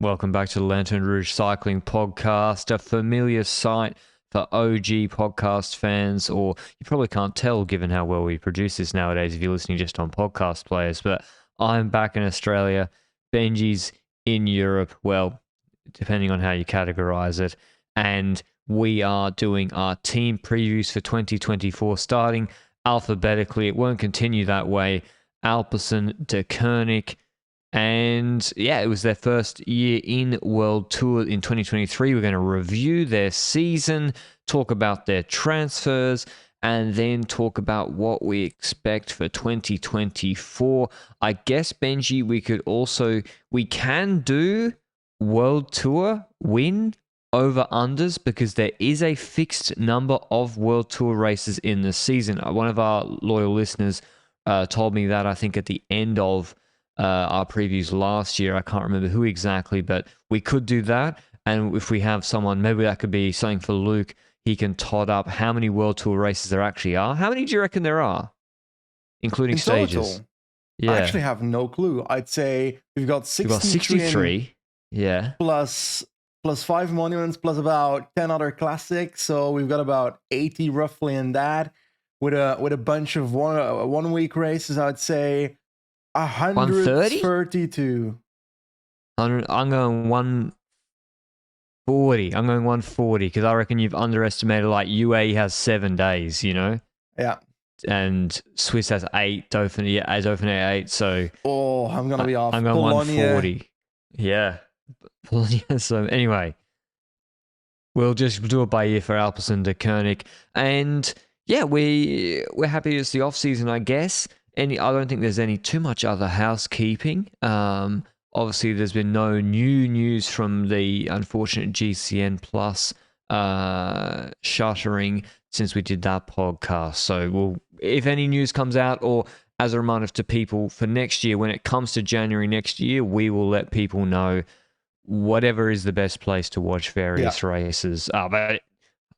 Welcome back to the Lanterne Rouge Cycling Podcast, a familiar sight for OG podcast fans, or you probably can't tell given how well we produce this nowadays if you're listening just on podcast players. But I'm back in Australia. Benji's in Europe, well, depending on how you categorize it. And we are doing our team previews for 2024, starting alphabetically. It won't continue that way. Alpecin-Deceuninck. And yeah, it was their first year in World Tour in 2023. We're going to review their season, talk about their transfers, and then talk about what we expect for 2024. I guess, Benji, we can do World Tour win over unders because there is a fixed number of World Tour races in the season. One of our loyal listeners told me that, I think, at the end of our previews last year. I can't remember who exactly, but we could do that. And if we have someone, maybe that could be something for Luke. He can tot up how many World Tour races there actually are. How many do you reckon there are, including stages? Total, yeah. I actually have no clue. I'd say we've got 63. Yeah. Plus 5 monuments, plus about 10 other classics. So we've got about 80 roughly in that. With a bunch of one week races, I'd say 132. I'm going 140. I'm going 140 because I reckon you've underestimated. Like UAE has 7 days, you know. Yeah. And Swiss has 8. Dauphiné 8. So I'm gonna be off. I'm going Bologna. 140. Yeah. So anyway, we'll just do it by year for Alpecin-Deceuninck, and yeah, we're happy it's the off season, I guess. I don't think there's any too much other housekeeping. Obviously, there's been no new news from the unfortunate GCN Plus shuttering since we did that podcast. So if any news comes out, or as a reminder to people for next year, when it comes to January next year, we will let people know whatever is the best place to watch various races. But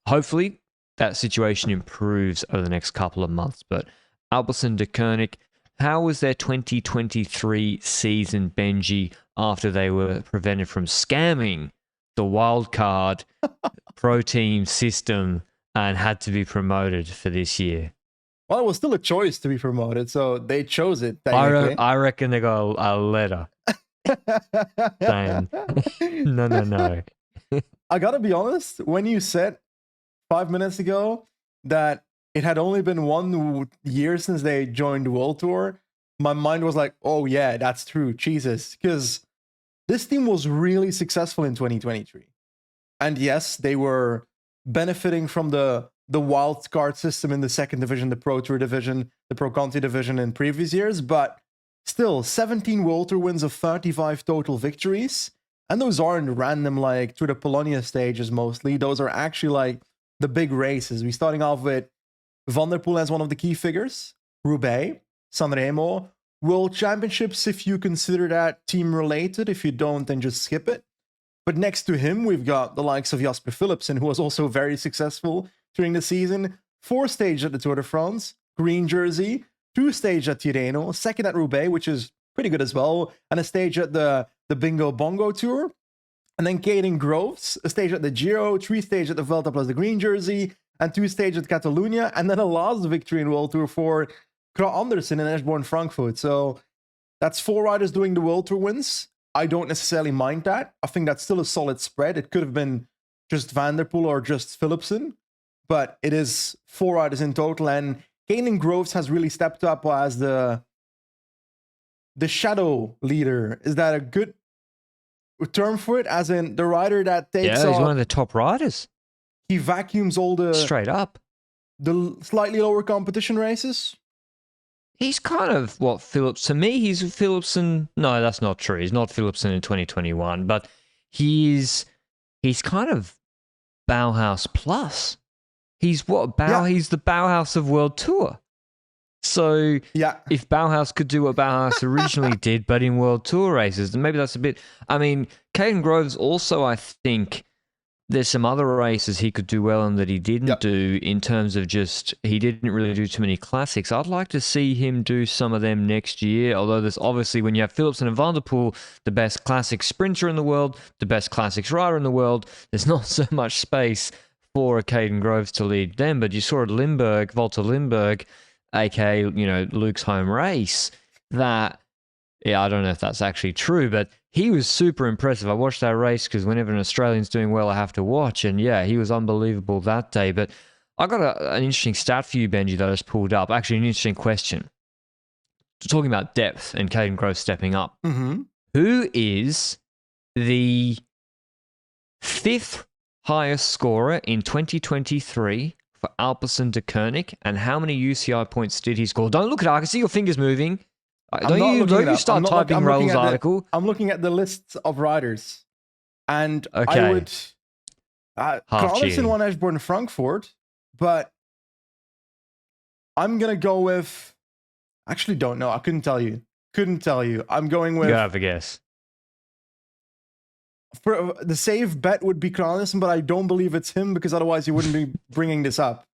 hopefully that situation improves over the next couple of months. But Alpecin-Deceuninck, how was their 2023 season, Benji, after they were prevented from scamming the wildcard pro team system and had to be promoted for this year? Well, it was still a choice to be promoted, so they chose it. I reckon they got a letter saying, no. I gotta be honest, when you said 5 minutes ago that it had only been 1 year since they joined the World Tour, my mind was like, oh yeah, that's true. Jesus. Because this team was really successful in 2023. And yes, they were benefiting from the wild card system in the second division, the Pro Tour division, the Pro Conti division in previous years, but still 17 World Tour wins of 35 total victories. And those aren't random, like through the Polonia stages mostly. Those are actually like the big races. We're starting off with Van der Poel as one of the key figures, Roubaix, Sanremo, World Championships if you consider that team related. If you don't, then just skip it. But next to him, we've got the likes of Jasper Philipsen, who was also very successful during the season. 4 stages at the Tour de France, green jersey, 2 stages at Tirreno, 2nd at Roubaix, which is pretty good as well, and a stage at the Bingo Bongo Tour. And then Caden Groves, a stage at the Giro, 3 stages at the Vuelta plus the green jersey, and 2 stages at Catalunya, and then a last victory in World Tour for Kragh Andersen in Eschborn Frankfurt. So that's 4 riders doing the World Tour wins. I don't necessarily mind that. I think that's still a solid spread. It could have been just Van der Poel or just Philipsen, but it is 4 riders in total, and Caden Groves has really stepped up as the shadow leader. Is that a good term for it? As in the rider that takes he's one of the top riders. He vacuums all the straight up the slightly lower competition races. He's kind of what Phillips to me. He's Philipsen. No, that's not true. He's not Philipsen in 2021, but he's kind of Bauhaus plus. He's what He's the Bauhaus of World Tour. So if Bauhaus could do what Bauhaus originally did, but in World Tour races, then maybe that's a bit. I mean, Caden Groves also, I think, there's some other races he could do well and that he didn't do in terms of just he didn't really do too many classics. I'd like to see him do some of them next year, although there's obviously when you have Philipsen and Van der Poel, the best classic sprinter in the world, the best classics rider in the world, there's not so much space for a Caden Groves to lead them. But you saw at Limburg, Volta Limburg, aka, Luke's home race, that, yeah, I don't know if that's actually true, but he was super impressive. I watched that race because whenever an Australian's doing well, I have to watch. And yeah, he was unbelievable that day. But I got an interesting stat for you, Benji, that I just pulled up. Actually, an interesting question. Talking about depth and Caden Groves stepping up. Mm-hmm. Who is the 5th highest scorer in 2023 for Alpecin-Deceuninck? And how many UCI points did he score? Don't look at it. I can see your fingers moving. Don't you start typing Raul's article. I'm looking at the lists of riders. And okay. I would... Carlsen won Eschborn Frankfurt, but I'm going to go with... Actually, don't know. I couldn't tell you. I'm going with... You have a guess. For the safe bet would be Carlsen, but I don't believe it's him because otherwise he wouldn't be bringing this up.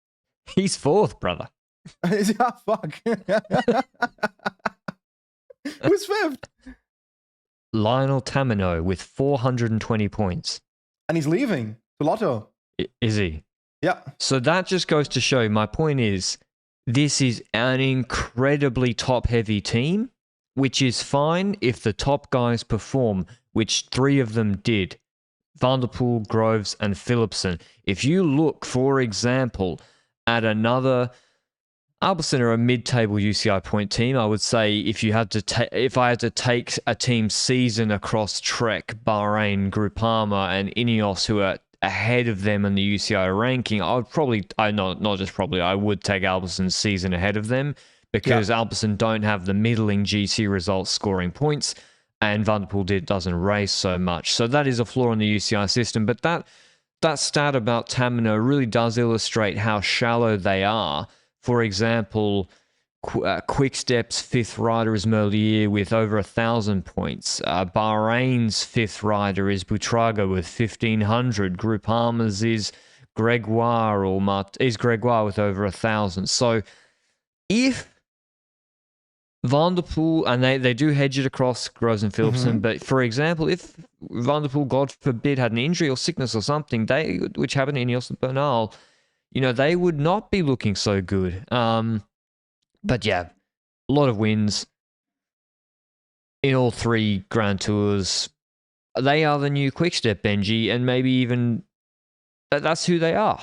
He's 4th, brother. Yeah, fuck. Who's 5th? Lionel Tamino with 420 points. And he's leaving to Lotto. Is he? Yeah. So that just goes to show, my point is, this is an incredibly top-heavy team, which is fine if the top guys perform, which 3 of them did. Van der Poel, Groves, and Philipsen. If you look, for example, at another... Alpecin are a mid-table UCI point team. I would say if I had to take a team's season across Trek, Bahrain, Groupama, and Ineos, who are ahead of them in the UCI ranking, I would I would take Alpecin's season ahead of them because Alpecin don't have the middling GC results scoring points, and Van der Poel doesn't race so much. So that is a flaw in the UCI system. But that stat about Tamino really does illustrate how shallow they are. For example, Quick-Step's 5th rider is Merlier with over 1,000 points. Bahrain's 5th rider is Buitrago with 1,500. Groupama's is Gregoire with over 1,000. So if Van der Poel, and they do hedge it across Groves and Philipsen, but for example, if Van der Poel, God forbid, had an injury or sickness or something, which happened in Ineos and Bernal, they would not be looking so good. But yeah, a lot of wins in all 3 Grand Tours. They are the new Quick-Step, Benji, and maybe even that's who they are.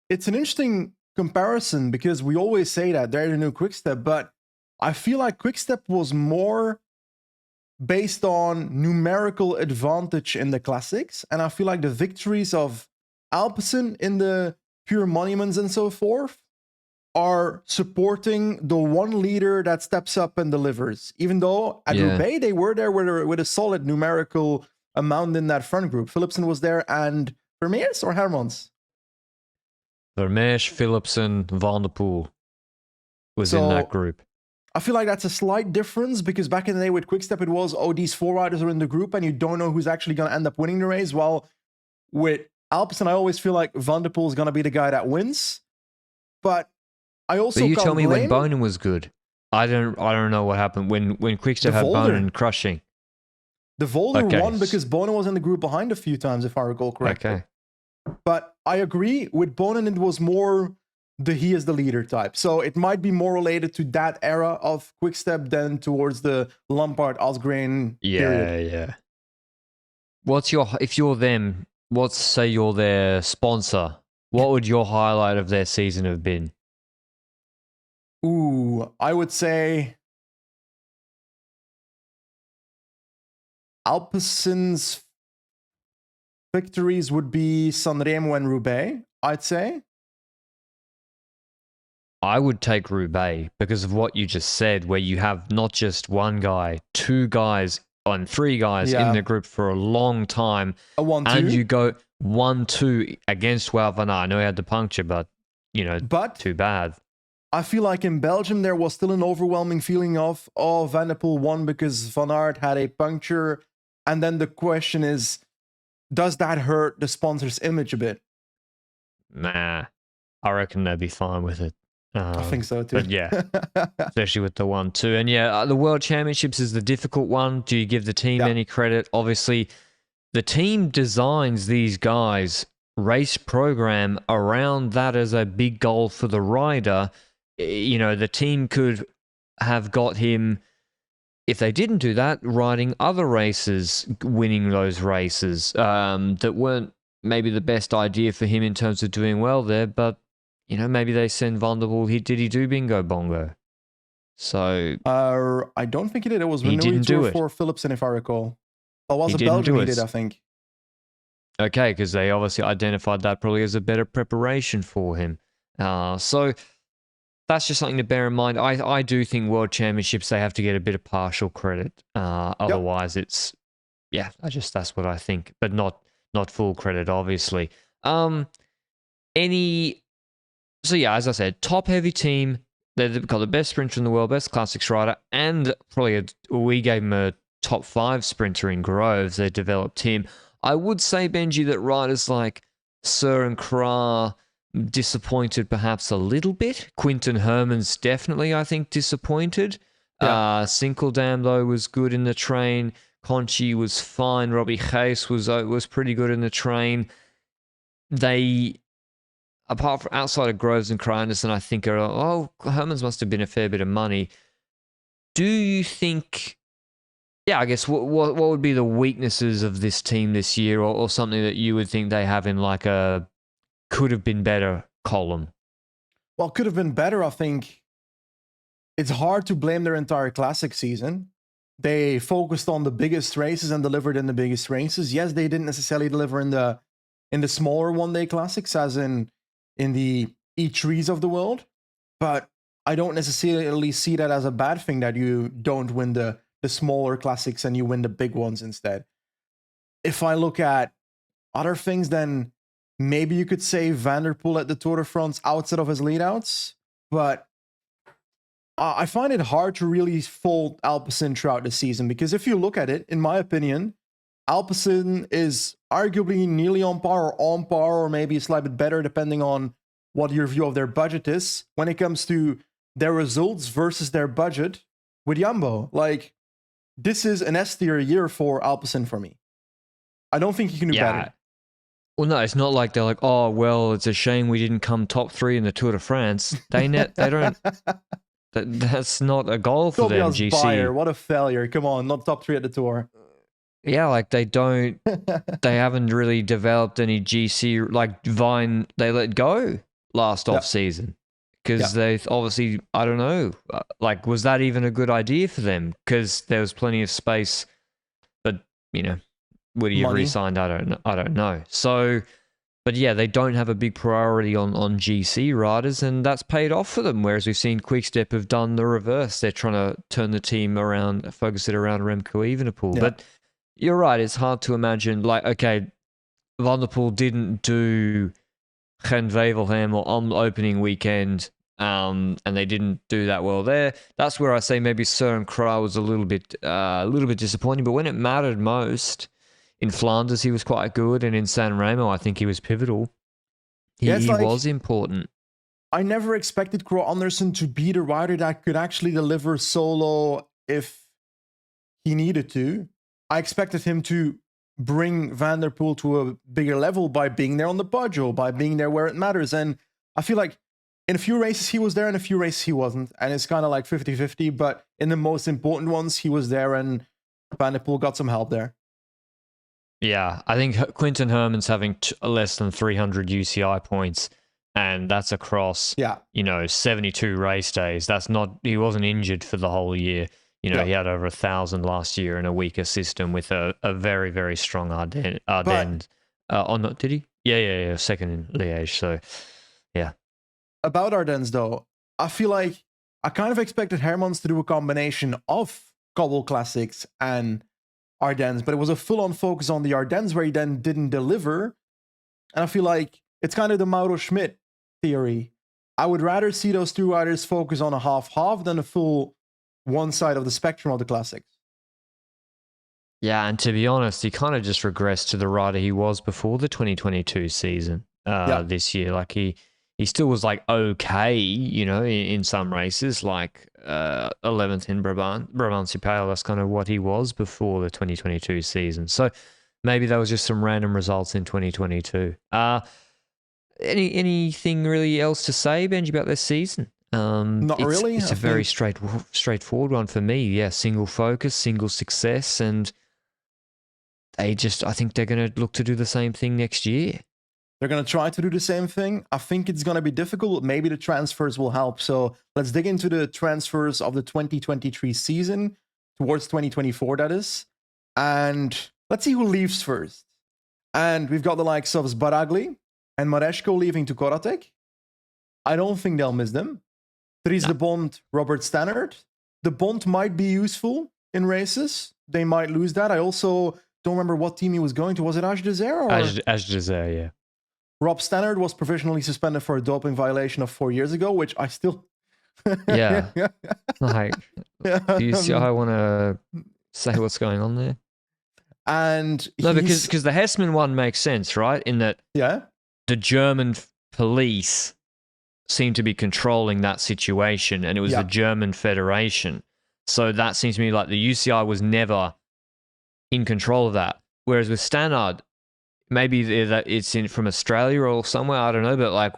It's an interesting comparison because we always say that they're the new Quick-Step, but I feel like Quick-Step was more based on numerical advantage in the classics, and I feel like the victories of Alpecin in the pure monuments and so forth are supporting the one leader that steps up and delivers. Even though at Roubaix, they were there with a solid numerical amount in that front group. Philipsen was there and Vermeers or Hermans? Vermeers, Philipsen, Van der Poel was in that group. I feel like that's a slight difference because back in the day with Quick-Step, it was, these 4 riders are in the group and you don't know who's actually going to end up winning the race. While with Alpecin, I always feel like Van der Poel is going to be the guy that wins. But I also you tell me when Bonen was good. I don't know what happened when Quick-Step had Bonen crushing. The Volder won because Bonen was in the group behind a few times, if I recall correctly. Okay. But I agree with Bonen, it was more he is the leader type. So it might be more related to that era of Quick-Step than towards the Lampard, Asgreen period. Yeah. If you're them, say you're their sponsor, what would your highlight of their season have been? Ooh, I would say Alpecin's victories would be Sanremo and Roubaix, I'd say. I would take Roubaix because of what you just said, where you have not just one guy, 2 guys and 3 guys in the group for a long time. A 1-2. And you go 1-2 against Wout van Aert. I know he had the puncture, but, too bad. I feel like in Belgium, there was still an overwhelming feeling of, Van der Poel won because Van Aert had a puncture. And then the question is, does that hurt the sponsor's image a bit? Nah, I reckon they'd be fine with it. I think so too. But yeah, especially with the 1-2. And yeah, the World Championships is the difficult one. Do you give the team any credit? Obviously, the team designs these guys' race program around that as a big goal for the rider. The team could have got him, if they didn't do that, riding other races, winning those races that weren't maybe the best idea for him in terms of doing well there, but maybe they send Vulnerable. Did he do bingo bongo? So I don't think he did. It was he Renault didn't do Tour it for Philipsen, if I recall. Or was He it didn't Belgium do he it. did, I think. Okay, because they obviously identified that probably as a better preparation for him. So that's just something to bear in mind. I do think World Championships, they have to get a bit of partial credit. Otherwise, it's that's what I think, but not full credit, obviously. So yeah, as I said, top heavy team. They've got the best sprinter in the world, best classics rider, and probably we gave him a top 5 sprinter in Groves. They developed him. I would say, Benji, that riders like Sir and Kra disappointed perhaps a little bit. Quinton Herman's definitely, I think, disappointed. Yeah. Sinkeldam, though, was good in the train. Conchi was fine. Robbie Hayes was pretty good in the train. They, apart from outside of Groves and Anderson, I think Herman's must have been a fair bit of money. Do you think? Yeah, I guess what would be the weaknesses of this team this year, or something that you would think they have in like a could have been better column? Well, could have been better, I think. It's hard to blame their entire classic season. They focused on the biggest races and delivered in the biggest races. Yes, they didn't necessarily deliver in the smaller one-day classics, as in the E3s of the world. But I don't necessarily see that as a bad thing that you don't win the smaller classics and you win the big ones instead. If I look at other things, then maybe you could say Van der Poel at the Tour de France outside of his leadouts, but I find it hard to really fault Alpecin throughout the season, because if you look at it, in my opinion, Alpecin is arguably nearly on par or maybe a slight bit better depending on what your view of their budget is when it comes to their results versus their budget with Jumbo. Like, this is an S tier year for Alpecin for me. I don't think you can do better. Well, no, it's not like they're like, oh, well, it's a shame we didn't come top 3 in the Tour de France. They don't. That's not a goal for them. GC. Bayer, what a failure! Come on, not top 3 at the Tour. Yeah, like they don't. They haven't really developed any GC. Like Vine, they let go last off season because they obviously, I don't know. Like, was that even a good idea for them? Because there was plenty of space, but would he have re-signed? I don't know. So, but yeah, they don't have a big priority on GC riders, and that's paid off for them. Whereas we've seen Quickstep have done the reverse. They're trying to turn the team around, focus it around Remco Evenepoel. Yeah. But you're right, it's hard to imagine, like, okay, Van der Poel didn't do Gent-Wevelgem on opening weekend, and they didn't do that well there. That's where I say maybe Søren Kragh was a little bit disappointing, but when it mattered most, in Flanders he was quite good, and in San Remo I think he was pivotal. He was important. I never expected Kragh Andersen to be the rider that could actually deliver solo if he needed to. I expected him to bring Van der Poel to a bigger level by being there on the Poggio, by being there where it matters. And I feel like in a few races he was there, and a few races he wasn't. And it's kind of like 50-50, but in the most important ones he was there, and Van der Poel got some help there. Yeah, I think Quinton Herman's having less than 300 UCI points, and that's across 72 race days. That's not, he wasn't injured for the whole year. He had over 1,000 last year in a weaker system with a very, very strong Ardennes. Did he? Yeah. Second in Liège. So, yeah. About Ardennes, though, I feel like I kind of expected Hermans to do a combination of Cobble Classics and Ardennes, but it was a full-on focus on the Ardennes where he then didn't deliver. And I feel like it's kind of the Mauro Schmidt theory. I would rather see those two riders focus on a half-half than a full one side of the spectrum of the classics. Yeah, and to be honest, he kind of just regressed to the rider he was before the 2022 season Yeah, this year. Like he still was like okay, in some races, like 11th in Brabantse Pijl. That's kind of what he was before the 2022 season. So maybe that was just some random results in 2022. Anything really else to say, Benji, about this season? not really. It's I a very think straightforward one for me. Yeah, single focus, single success, and I think they're going to look to do the same thing next year. they're going to try to do the same thing. I think it's going to be difficult. Maybe the transfers will help. So let's dig into the transfers of the 2023 season towards 2024, that is. And let's see who leaves first. And we've got the likes of Zbaragli and Mareshko leaving to Koratek. I don't think they'll miss them. Dries de Bond, Robert Stannard. The Bond might be useful in races. They might lose that. I also don't remember what team he was going to. Was it Age Desert? Age Desert, yeah. Rob Stannard was provisionally suspended for a doping violation of 4 years ago, which I still... Yeah. Like, do you see how I want to say what's going on there? And no, because the Hessman one makes sense, right? In that the German police seem to be controlling that situation, and it was the German Federation. So that seems to me like the UCI was never in control of that. Whereas with Stannard, maybe it's in from Australia or somewhere, I don't know, but like,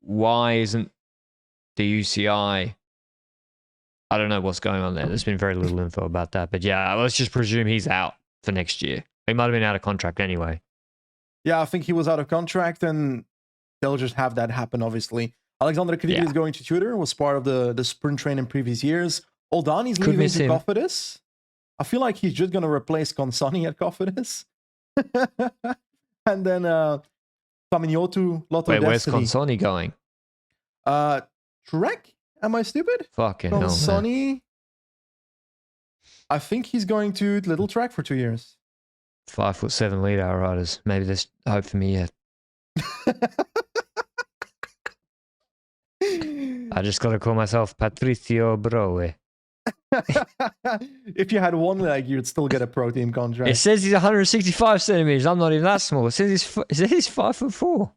why isn't the UCI? I don't know what's going on there. There's been very little info about that. But yeah, let's just presume he's out for next year. He might have been out of contract anyway. Yeah, I think he was out of contract, and they'll just have that happen, obviously. Alexander Krieger is going to Tudor, was part of the sprint train in previous years. Oldani's leaving to Cofidis. I feel like he's just going to replace Consani at Cofidis. And then Faminyotu, Lotto Wait, Destiny. where's Consani going? Trek? Am I stupid? Fucking hell, Consani. I think he's going to Little Trek for 2 years. 5'7" lead hour riders. Maybe there's hope for me yet. I just got to call myself Patricio Broe. If you had one leg, you'd still get a pro team contract. It says he's 165 centimeters. I'm not even that small. It says he's 5'4".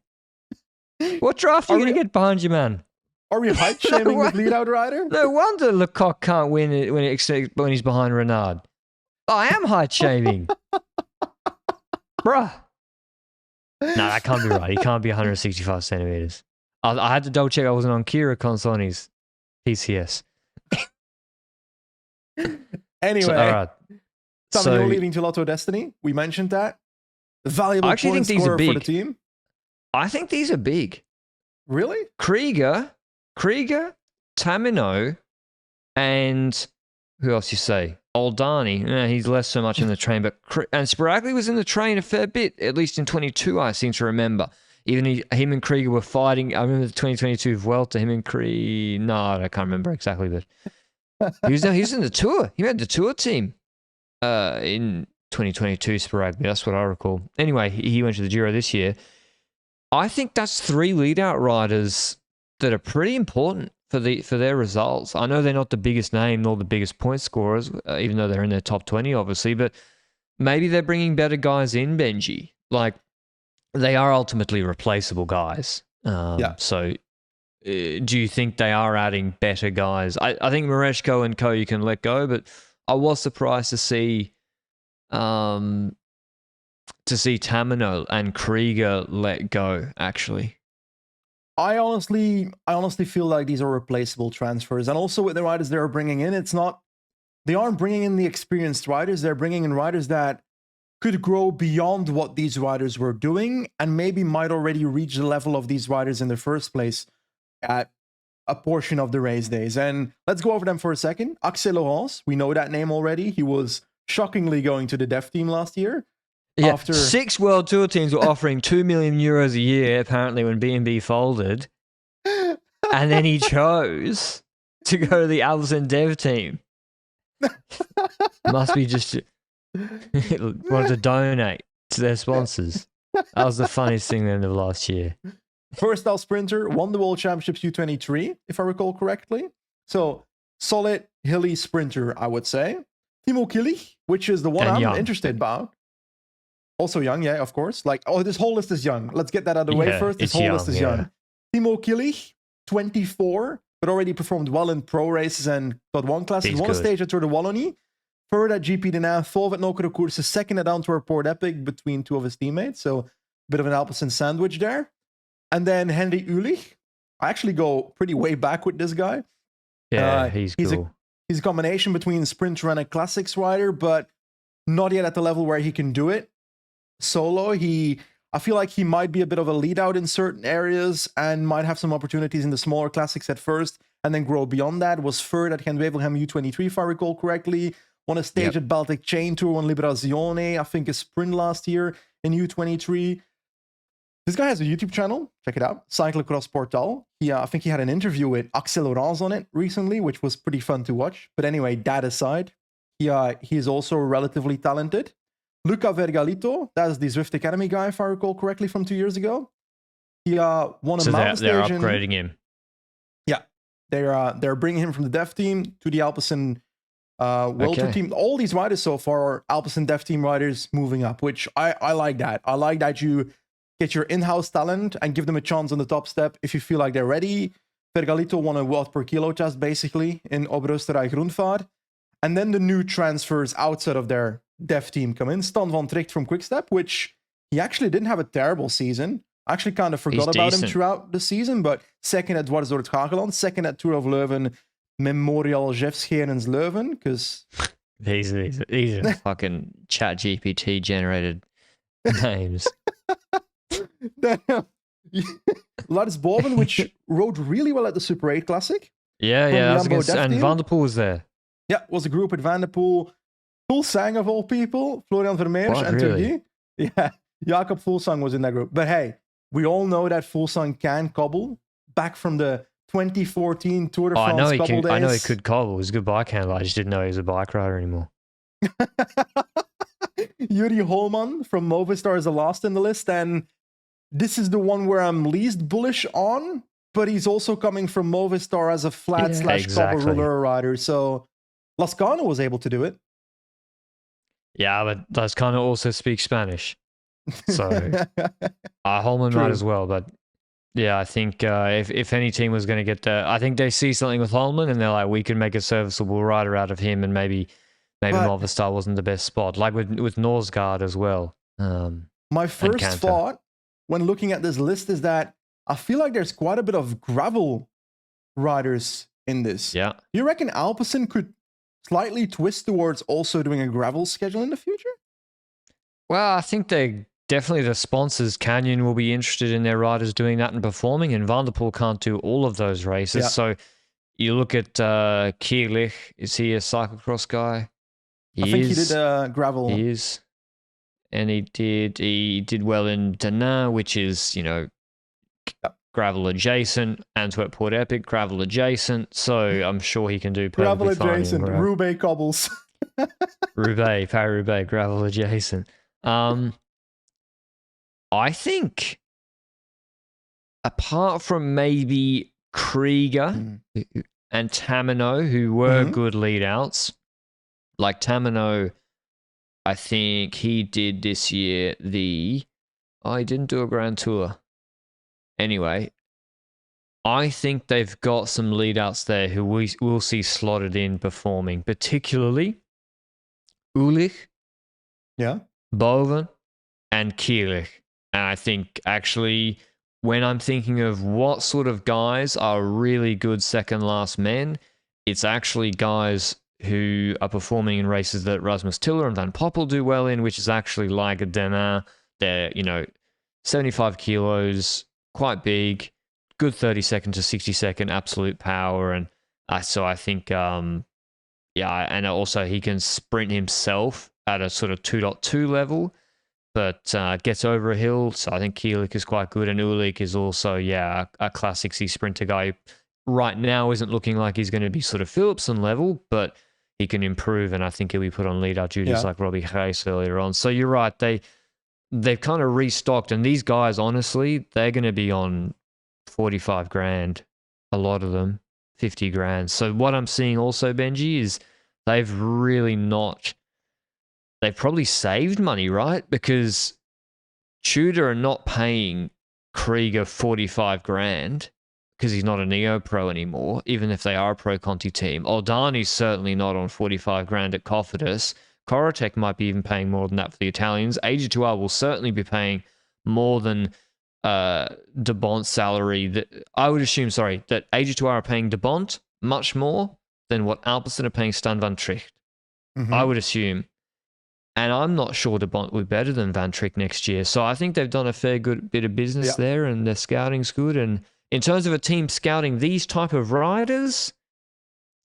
What draft are you going to get behind you, man? Are we height shaming with lead out rider? No wonder Lecoq can't win it when he's behind Renard. I am height shaming. Bruh. No, that can't be right. He can't be 165 centimeters. I had to double check I wasn't on Kira Consoni's PCS. Anyway, all right. You're leaving to Lotto Destiny. We mentioned that. Valuable point scorer for the team. I think these are big. Really? Krieger, Tamino, and who else you say? Oldani. He's less so much in the train, but and Sparagli was in the train a fair bit, at least in 22, I seem to remember. Even him and Krieger were fighting. I remember the 2022 Vuelta, him and Krieger. No, I can't remember exactly, but he was in the Tour. He made the Tour team in 2022, Sparagli. That's what I recall. Anyway, he went to the Giro this year. I think that's 3 lead-out riders that are pretty important for their results. I know they're not the biggest name nor the biggest point scorers, even though they're in their top 20, obviously, but maybe they're bringing better guys in, Benji. Like, they are ultimately replaceable guys. So do you think they are adding better guys? I think Mareshko and Co. you can let go, but I was surprised to see Tamino and Krieger let go, actually. I honestly feel like these are replaceable transfers. And also with the riders they're bringing in, they aren't bringing in the experienced riders. They're bringing in riders that could grow beyond what these riders were doing and maybe might already reach the level of these riders in the first place at a portion of the race days. And let's go over them for a second. Axel Laurence, we know that name already. He was shockingly going to the DEF team last year. Yeah, 6 World Tour teams were offering 2 million euros a year, apparently, when B&B folded. And then he chose to go to the Alpecin Dev team. Must be just wanted to donate to their sponsors. That was the funniest thing at the end of last year. First-style sprinter, won the World Championships U23, if I recall correctly. So, solid, hilly sprinter, I would say. Timo Killich, which is the one And I'm young. interested about. Also young, yeah, of course. Like, oh, this whole list is young. Let's get that out of the way Yeah, first. This it's whole young, list is yeah. young. Timo Killich, 24, but already performed well in pro races and got one classes. He's Won a good. stage at Tour de Wallonie, third at GP de Nain, fourth at Nokere Koersen, second at Antwerp Port Epic between two of his teammates. So a bit of an Alpecin sandwich there. And then Henry Ulich. I actually go pretty way back with this guy. Yeah, he's cool. He's a combination between sprinter and a classics rider, but not yet at the level where he can do it solo. I feel like he might be a bit of a lead out in certain areas and might have some opportunities in the smaller classics at first and then grow beyond that. Was third at Gent-Wevelgem U23, if I recall correctly. Won a stage at Baltic Chain Tour, won Liberazione, I think a sprint last year in U23. This guy has a YouTube channel. Check it out. Cyclocross Portal. I think he had an interview with Axel Laurence on it recently, which was pretty fun to watch. But anyway, that aside, he is also relatively talented. Luca Vergalito, that's the Zwift Academy guy, if I recall correctly, from 2 years ago. He won a mountain stage. They're upgrading him. Yeah, they're bringing him from the dev team to the Alpecin World Tour team. All these riders so far are Alpecin dev team riders moving up, which I like that. I like that you get your in-house talent and give them a chance on the top step if you feel like they're ready. Vergalito won a watt per kilo test, basically, in Oberösterreich Rundfahrt. And then the new transfers outside of their dev team come in. Stan van Tricht from Quickstep, which he actually didn't have a terrible season. I actually kind of forgot about him throughout the season, but second at Dwars door het Hageland, second at Tour of Leuven, Memorial Jefschenens Leuven, because... These are fucking chat GPT generated names. Lads Boven, which rode really well at the Super 8 Classic. Yeah, and Van der Poel was there. Yeah, was a group with Van der Poel, Fulsang of all people, Florian Vermeers, and Turgi. Yeah, Jakob Fulsang was in that group. But hey, we all know that Fulsang can cobble. Back from the 2014 Tour de France cobble days. I know he could cobble. He was a good bike handler. I just didn't know he was a bike rider anymore. Yuri Holman from Movistar is the last in the list, and this is the one where I'm least bullish on, but he's also coming from Movistar as a flat / cobble roller rider, so Lascano was able to do it. Yeah, but Lascano also speaks Spanish, so Holman might as well, but yeah, I think if any team was going to get I think they see something with Holman and they're like, we can make a serviceable rider out of him, and maybe Movistar wasn't the best spot, like with Norsgaard as well. My first thought when looking at this list is that I feel like there's quite a bit of gravel riders in this. Yeah. You reckon Alpecin could slightly twist towards also doing a gravel schedule in the future? Well, I think definitely the sponsors, Canyon, will be interested in their riders doing that and performing, and Van der Poel can't do all of those races. Yeah. So you look at Kierlich, is he a cyclocross guy? I think he did gravel. He is. And he did well in Denain, which is, gravel adjacent. Antwerp Port Epic, gravel adjacent. So I'm sure he can do perfectly gravel adjacent, Roubaix cobbles. Paris-Roubaix, gravel adjacent. I think, apart from maybe Krieger and Tamino, who were good lead-outs, like Tamino, I think he did this year he didn't do a Grand Tour. Anyway, I think they've got some lead-outs there who we will see slotted in performing, particularly Ulich, Boven, and Kierlich. And I think actually when I'm thinking of what sort of guys are really good second-last men, it's actually guys who are performing in races that Rasmus Tiller and Van Poppel do well in, which is actually like a Denain. They're, 75 kilos, quite big, good 30-second to 60-second absolute power. And so I think, and also he can sprint himself at a sort of 2.2 level, but gets over a hill. So I think Kierlich is quite good. And Ulich is also, a classic C sprinter guy. Right now isn't looking like he's going to be sort of Philipsen level, but he can improve, and I think he'll be put on lead-out duties like Robbie Hayes earlier on. So you're right, they've kind of restocked, and these guys, honestly, they're going to be on 45 grand, a lot of them, 50 grand. So what I'm seeing also, Benji, is they've really not. They've probably saved money, right? Because Tudor are not paying Krieger 45 grand because he's not a Neo Pro anymore, even if they are a Pro Conti team. Oldani's certainly not on 45 grand at Cofidis. Korotech might be even paying more than that for the Italians. AG2R will certainly be paying more than De Bont's salary. That I would assume, that AG2R are paying De Bont much more than what Alpecin are paying Stan van Tricht. I would assume. And I'm not sure De Bont will be better than Van Trick next year. So I think they've done a fair good bit of business there, and their scouting's good. And in terms of a team scouting these type of riders,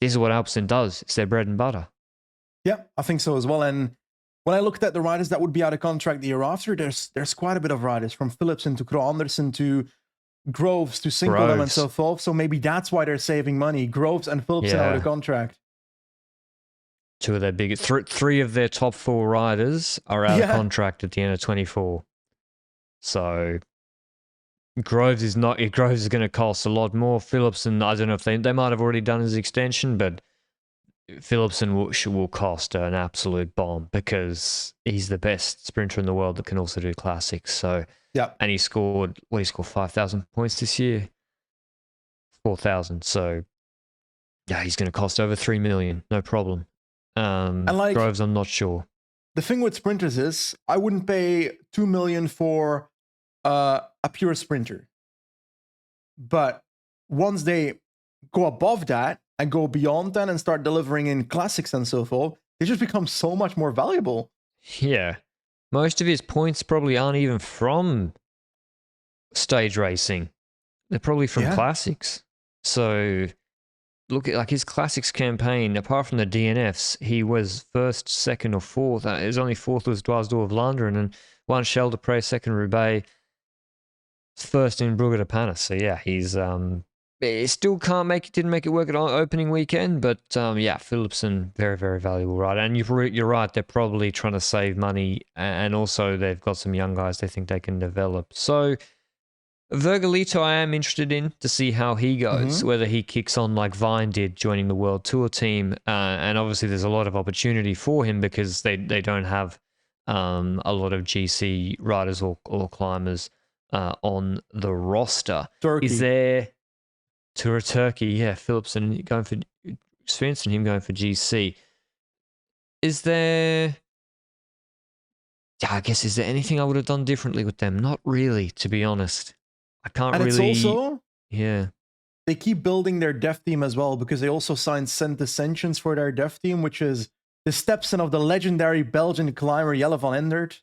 this is what Alpecin does. It's their bread and butter. Yeah, I think so as well. And when I looked at the riders that would be out of contract the year after, there's quite a bit of riders, from Philipsen to Kro Andersen to Groves to Sinkelem and so forth. So maybe that's why they're saving money. Groves and Philipsen out of contract. Two of their biggest, three of their top 4 riders are out of contract at the end of 24. So Groves is going to cost a lot more. Philipsen, I don't know if they might have already done his extension, but Philipsen will cost an absolute bomb because he's the best sprinter in the world that can also do classics. So and he scored 5,000 points this year, 4,000. So he's going to cost over 3 million, no problem. And Groves, I'm not sure. The thing with sprinters is, I wouldn't pay 2 million for a pure sprinter. But once they go above that and go beyond that and start delivering in classics and so forth, they just become so much more valuable. Yeah. Most of his points probably aren't even from stage racing. They're probably from classics. So look at his classics campaign. Apart from the DNFs, he was first, second, or fourth. His only fourth was Dwars of Vlaanderen, and one Shell de Pre, second Roubaix, first in Brugge de Panis. So he's he still didn't make it work at opening weekend, but Philipsen, very, very valuable rider. And you're right, they're probably trying to save money, and also they've got some young guys they think they can develop. So Vergelito, I am interested in to see how he goes, whether he kicks on like Vine did, joining the World Tour team. And obviously there's a lot of opportunity for him because they don't have a lot of GC riders or climbers on the roster. Turkey. Is there Tour of Turkey? Philipsen going for Svensson, him going for GC. Is there anything I would have done differently with them? Not really, to be honest. I can't really. It's also, they keep building their dev team as well, because they also signed Saint Ascensions for their dev team, which is the stepson of the legendary Belgian climber Jelle van Endert.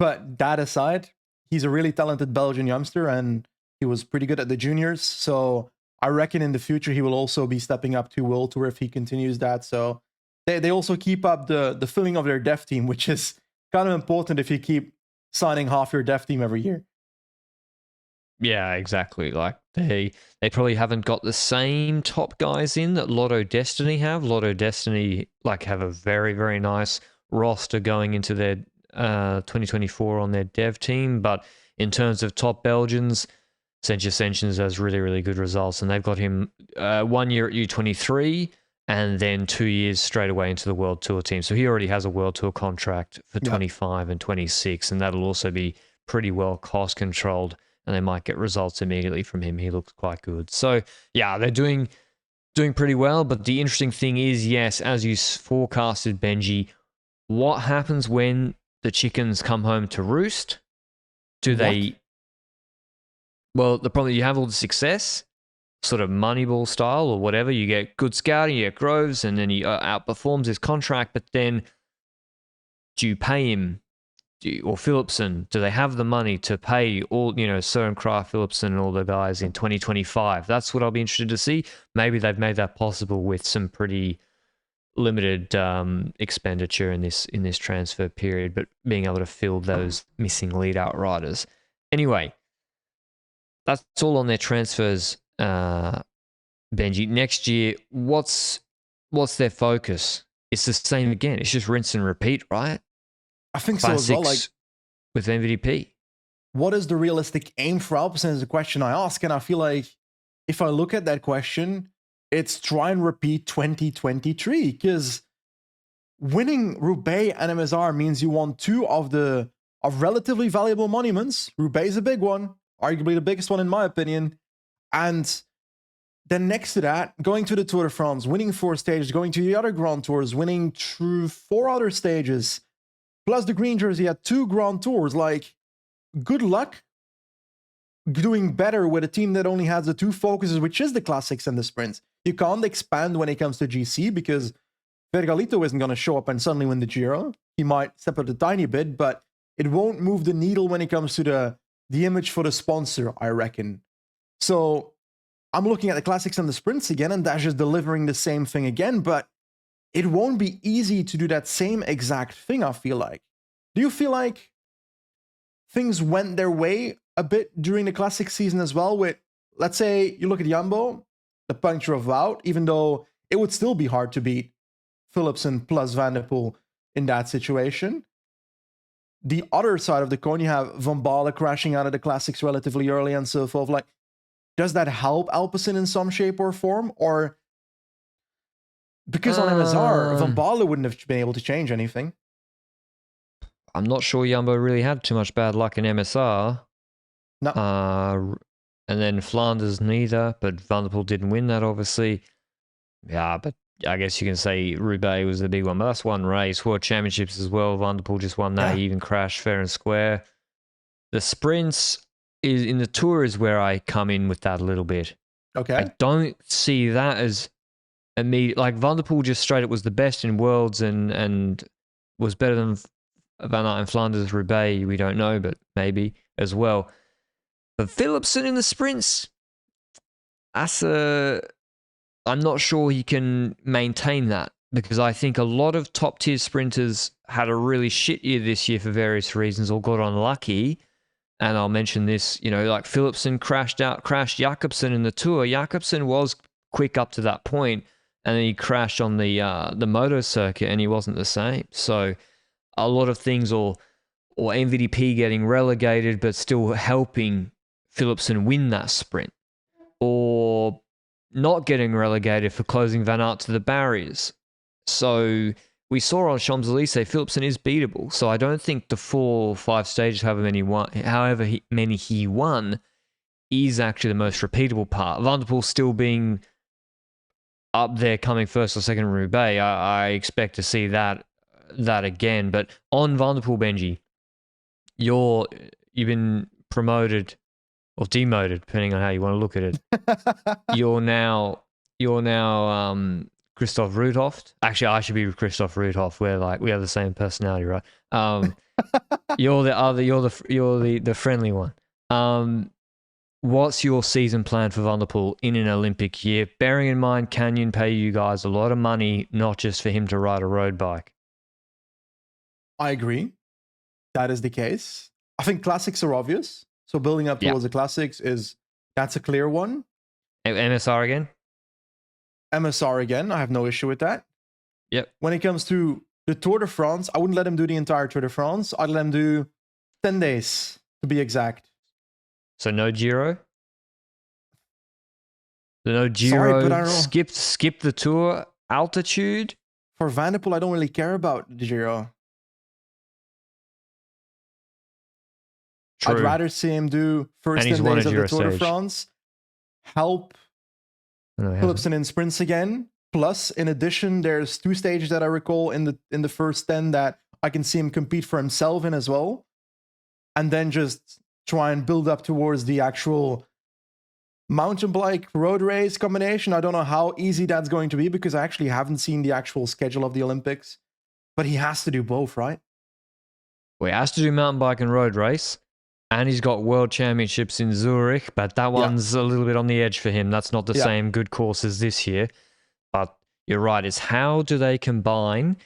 But that aside, he's a really talented Belgian youngster, and he was pretty good at the juniors. So I reckon in the future he will also be stepping up to World Tour if he continues that. So they also keep up the filling of their dev team, which is kind of important if you keep signing half your dev team every year. Yeah, exactly. Like they probably haven't got the same top guys in that Lotto Destiny have. Lotto Destiny have a very, very nice roster going into their 2024 on their dev team. But in terms of top Belgians, Saint Ascensions has really, really good results, and they've got him 1 year at U23 and then 2 years straight away into the World Tour team. So he already has a World Tour contract for 25 and 26, and that'll also be pretty well cost controlled, and they might get results immediately from him. He looks quite good. So they're doing pretty well. But the interesting thing is, yes, as you forecasted, Benji, what happens when the chickens come home to roost? The problem, you have all the success, sort of Moneyball style or whatever. You get good scouting, you get Groves, and then he outperforms his contract. But then, do you pay him? Or Philipsen, do they have the money to pay all, Søren Kragh, Philipsen, and all the guys in 2025? That's what I'll be interested to see. Maybe they've made that possible with some pretty limited expenditure in this transfer period, but being able to fill those missing lead-out riders. Anyway, that's all on their transfers, Benji. Next year, what's their focus? It's the same again. It's just rinse and repeat, right? I think so as well. With MVP. What is the realistic aim for Alpecin is a question I ask, and I feel like if I look at that question, it's try and repeat 2023, because winning Roubaix and MSR means you won two of relatively valuable monuments. Roubaix is a big one, arguably the biggest one in my opinion. And then next to that, going to the Tour de France, winning 4 stages, going to the other Grand Tours, winning through 4 other stages, plus the green jersey at 2 Grand Tours. Like, good luck doing better with a team that only has the 2 focuses, which is the classics and the sprints. You can't expand when it comes to GC because Vergalito isn't going to show up and suddenly win the Giro. He might step up a tiny bit, but it won't move the needle when it comes to the image for the sponsor, I reckon. So I'm looking at the classics and the sprints again, and that's just delivering the same thing again, but it won't be easy to do that same exact thing, I feel like. Do you feel like things went their way a bit during the classic season as well with, let's say, you look at Jumbo, the puncture of Wout, even though it would still be hard to beat Philipsen plus Van der Poel in that situation. The other side of the coin, you have Van Baarle crashing out of the classics relatively early and so forth. Like, does that help Alpecin in some shape or form? Or because on MSR, Van Baarle wouldn't have been able to change anything. I'm not sure Jumbo really had too much bad luck in MSR. No. And then Flanders neither, but Van der Poel didn't win that, obviously. Yeah, but I guess you can say Roubaix was the big one, but that's one race. World Championships as well. Van der Poel just won that. Yeah. He even crashed fair and square. The sprints is in the Tour is where I come in with that a little bit. Okay. I don't see that as immediate. Like Van der Poel just straight up was the best in Worlds and was better than Van Aert in Flanders, Roubaix. We don't know, but maybe as well. But Philipsen in the sprints, I'm not sure he can maintain that because I think a lot of top tier sprinters had a really shit year this year for various reasons or got unlucky. And I'll mention this, like Philipsen crashed Jakobsen in the Tour. Jakobsen was quick up to that point, and then he crashed on the moto circuit, and he wasn't the same. So a lot of things, or MVDP getting relegated, but still helping Philipsen win that sprint, or not getting relegated for closing Van Aert to the barriers. So we saw on Champs-Élysées, Philipsen is beatable. So I don't think the 4 or 5 stages, however many he won, is actually the most repeatable part. Van der Poel still being up there, coming first or second in Roubaix, I expect to see that again. But on Van der Poel, Benji, you've been promoted or demoted, depending on how you want to look at it. You're now Christoph Rudhoft. Actually, I should be Christoph Rudhoft. We have the same personality, right? You're the friendly one. What's your season plan for Van der Poel in an Olympic year? Bearing in mind, Canyon pay you guys a lot of money, not just for him to ride a road bike. I agree. That is the case. I think classics are obvious. So building up towards the classics that's a clear one. MSR again? MSR again. I have no issue with that. Yep. When it comes to the Tour de France, I wouldn't let him do the entire Tour de France. I'd let him do 10 days to be exact. So no Giro? No Giro. Sorry, but skip the Tour altitude? For Van der Poel, I don't really care about the Giro. True. I'd rather see him do first 10 days of the Tour de France, help Philipsen in sprints again. Plus, in addition, there's 2 stages that I recall in the first 10 that I can see him compete for himself in as well. And then just try and build up towards the actual mountain bike road race combination. I don't know how easy that's going to be because I actually haven't seen the actual schedule of the Olympics. But he has to do both, right? Well, he has to do mountain bike and road race. And he's got world championships in Zurich, but that one's a little bit on the edge for him. That's not the same good course as this year. But you're right, it's how do they combine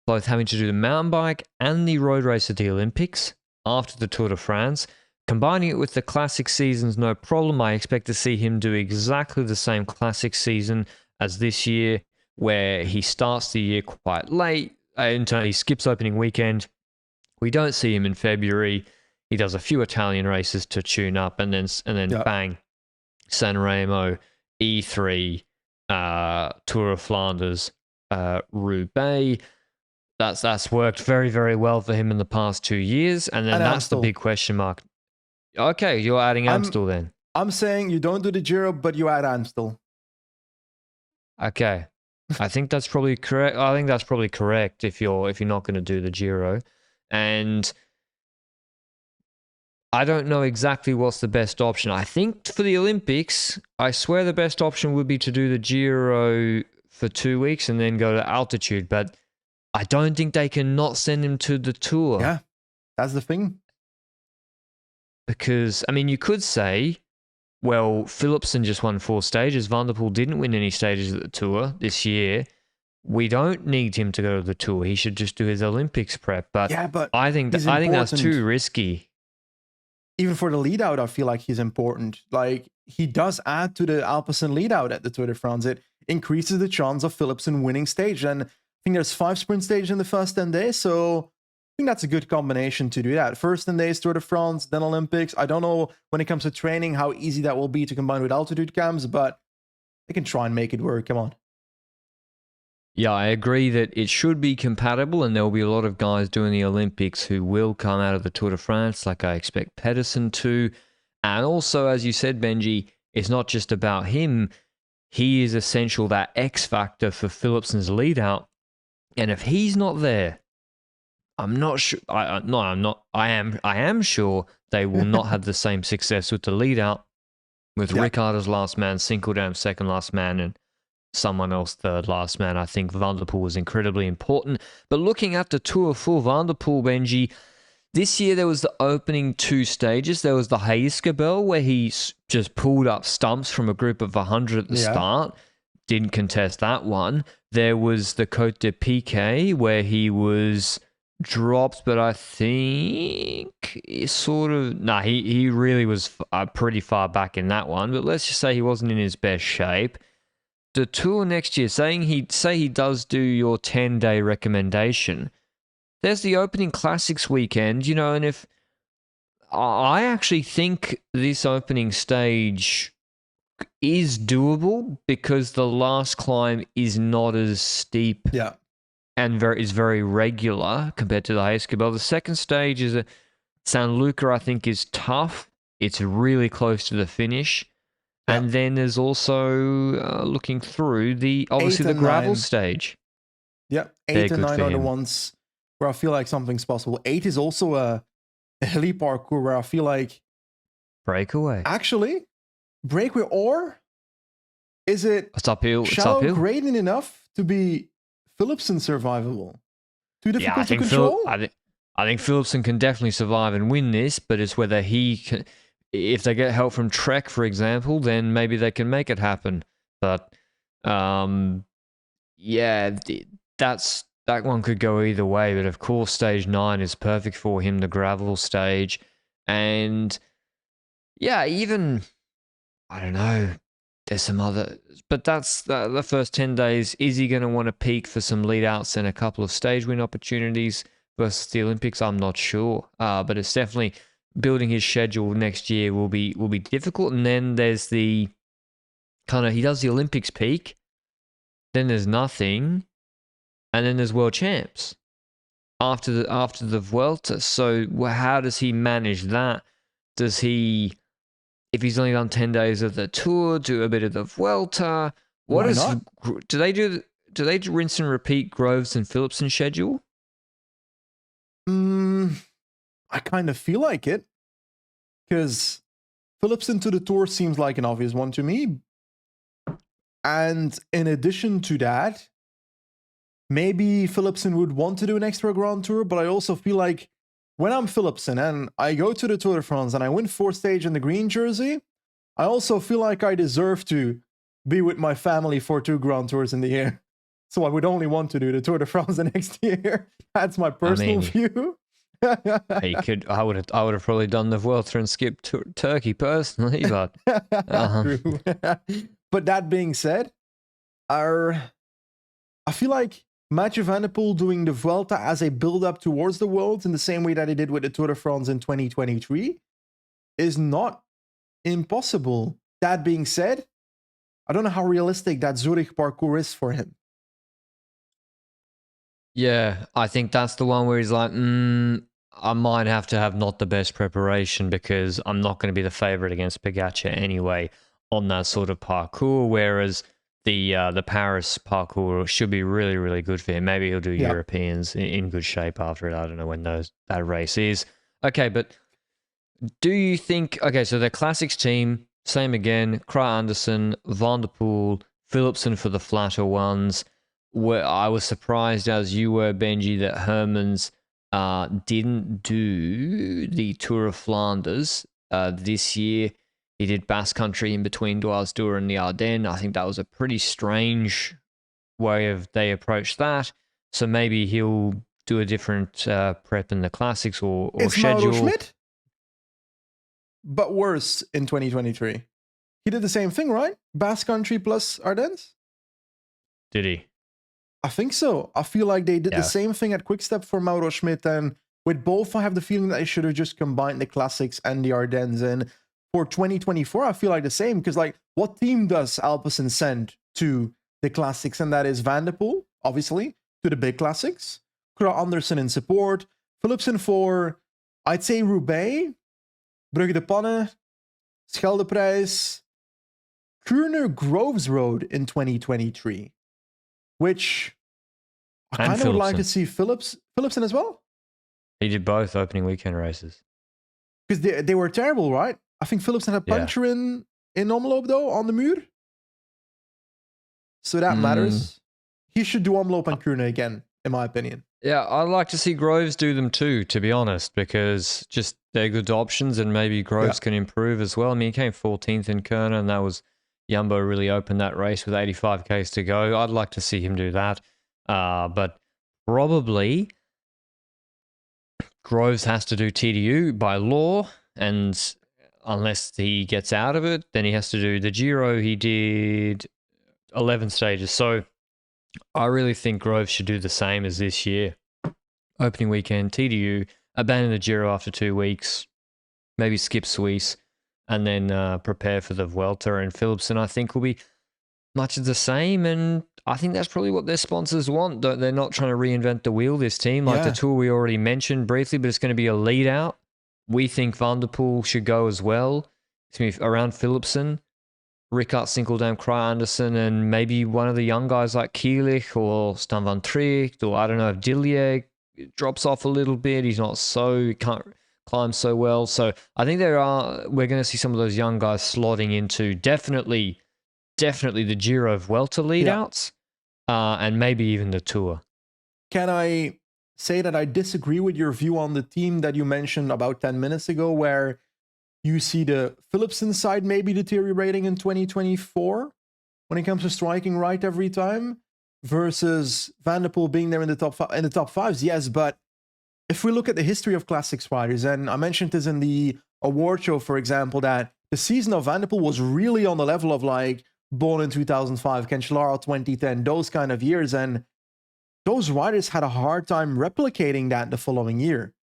both having to do the mountain bike and the road race at the Olympics after the Tour de France. Combining it with the classic seasons, no problem. I expect to see him do exactly the same classic season as this year, where he starts the year quite late. He skips opening weekend. We don't see him in February. He does a few Italian races to tune up, and then bang, San Remo, E3, Tour of Flanders, Roubaix. That's worked very, very well for him in the past 2 years, and then And that's the Amstel. big question mark. Okay, you're adding I'm Amstel then. I'm saying you don't do the Giro, but you add Amstel. Okay, I think that's probably correct. I think that's probably correct if you're not going to do the Giro, and I don't know exactly what's the best option. I think for the Olympics, I swear the best option would be to do the Giro for 2 weeks and then go to altitude, but I don't think they can not send him to the Tour. Yeah, that's the thing. Because, I mean, you could say, well, Philipsen just won 4 stages. Van der Poel didn't win any stages at the Tour this year. We don't need him to go to the Tour. He should just do his Olympics prep. But Yeah, but I think he's that's important. too risky. Even for the lead out, I feel like he's important. Like, he does add to the Alpecin lead out at the Tour de France. It increases the chance of Philipsen winning stage. And I think there's 5 sprint stages in the first 10 days. So I think that's a good combination to do that. First 10 days, Tour de France, then Olympics. I don't know when it comes to training how easy that will be to combine with altitude camps, but they can try and make it work. Come on. Yeah, I agree that it should be compatible, and there will be a lot of guys doing the Olympics who will come out of the Tour de France, like I expect Pedersen to. And also, as you said, Benji, it's not just about him. He is essential, that X factor for Philipsen's lead out. And if he's not there, I'm not sure. No, I'm not. I am sure they will not have the same success with the lead out, with Ricard as last man, Sinkeldam second last man, and someone else third last man. I think Van der Poel was incredibly important. But looking at the Tour for Van der Poel, Benji, this year there was the opening 2 stages. There was the Heiskebel, where he just pulled up stumps from a group of 100 at the start. Didn't contest that one. There was the Côte de Piquet, where he was dropped, but I think he sort of... he really was pretty far back in that one. But let's just say he wasn't in his best shape. The Tour next year, say he does do your 10-day recommendation, there's the opening classics weekend, and if I actually think this opening stage is doable because the last climb is not as steep and is very regular compared to the Heiskebel. The second stage is San Luca, I think, is tough. It's really close to the finish. And then there's also, looking through, obviously the gravel 9 stage. Yeah, 8 and 9 are the ones where I feel like something's possible. 8 is also a hilly parkour where I feel like... Breakaway. Actually, breakaway, or is it it's uphill? Shallow It's uphill. gradient enough to be Philipsen survivable? Too difficult to control? I think Philipsen can definitely survive and win this, but it's whether he can... If they get help from Trek, for example, then maybe they can make it happen. But, that one could go either way. But of course, stage 9 is perfect for him, the gravel stage. And, even, I don't know, there's some other... But that's the first 10 days. Is he going to want to peak for some lead-outs and a couple of stage win opportunities versus the Olympics? I'm not sure. But it's definitely... Building his schedule next year will be difficult, and then there's the kind of he does the Olympics peak, then there's nothing, and then there's World Champs after the Vuelta. So how does he manage that? Does he, if he's only done 10 days of the Tour, do a bit of the Vuelta? Do they rinse and repeat Groves and Philipsen schedule? I kind of feel like it, because Philipsen to the Tour seems like an obvious one to me. And in addition to that, maybe Philipsen would want to do an extra Grand Tour, but I also feel like when I'm Philipsen and I go to the Tour de France and I win 4th stage in the green jersey, I also feel like I deserve to be with my family for 2 Grand Tours in the year. So I would only want to do the Tour de France the next year. That's my personal view. He could. I would have probably done the Vuelta and skipped Turkey personally, but True. But that being said, I feel like Mathieu van der Poel doing the Vuelta as a build-up towards the Worlds in the same way that he did with the Tour de France in 2023 is not impossible. That being said, I don't know how realistic that Zurich parcours is for him. Yeah, I think that's the one where he's like, I might have to have not the best preparation because I'm not going to be the favorite against Pogacar anyway on that sort of parcours. Whereas the Paris parcours should be really, really good for him. Maybe he'll do Yeah. Europeans in good shape after it. I don't know when that race is. Okay, but do you think? Okay, so the classics team, same again. Krij Andersen, Van der Poel, Philipsen for the flatter ones. Where I was surprised, as you were, Benji, that Hermans didn't do the Tour of Flanders this year. He did Basque Country in between Doisdour and the Ardennes. I think that was a pretty strange way of they approached that. So maybe he'll do a different prep in the classics or It's schedule. Mauro Schmidt, but worse in 2023. He did the same thing, right? Basque Country plus Ardennes? Did he? I think so. I feel like they did the same thing at Quickstep for Mauro Schmidt, and with both, I have the feeling that they should have just combined the classics and the Ardennes. And for 2024, I feel like the same, because like, what team does Alpecin send to the classics? And that is Van der Poel, obviously, to the big classics. Krij Andersen in support. Philipsen for, I'd say, Roubaix, Brugge de Panne, Scheldeprijs, Kuurne Groves Road in 2023. Which I kind of would like to see Philipsen as well. He did both opening weekend races. Because they were terrible, right? I think Philipsen had a puncture in Omloop, though, on the Muur. So that matters. He should do Omloop and Kuurne again, in my opinion. Yeah, I'd like to see Groves do them too, to be honest, because just they're good options and maybe Groves can improve as well. I mean, he came 14th in Kuurne and that was... Jumbo really opened that race with 85Ks to go. I'd like to see him do that. But probably Groves has to do TDU by law, and unless he gets out of it, then he has to do the Giro. He did 11 stages. So I really think Groves should do the same as this year. Opening weekend, TDU, abandon the Giro after 2 weeks, maybe skip Suisse, and then prepare for the Vuelta. And Philipsen, I think, will be much the same. And I think that's probably what their sponsors want. They're not trying to reinvent the wheel, this team. Like the Tour we already mentioned briefly, but it's going to be a lead out. We think Van der Poel should go as well. It's going to be around Philipsen, Ricard Sinkeldam, Krij Andersen, and maybe one of the young guys like Kielich or Stan van Tricht, or I don't know if Dillier drops off a little bit. He can't climb so well. So I think we're going to see some of those young guys slotting into definitely the Giro Vuelta lead outs, and maybe even the Tour. Can I say that I disagree with your view on the team that you mentioned about 10 minutes ago, where you see the Philipsen side maybe deteriorating in 2024 when it comes to striking right every time, versus Van der Poel being there in the top fives? Yes, but if we look at the history of classics riders, and I mentioned this in the award show, for example, that the season of Van der Poel was really on the level of like Born in 2005, Cancellara 2010, those kind of years, and those riders had a hard time replicating that the following year.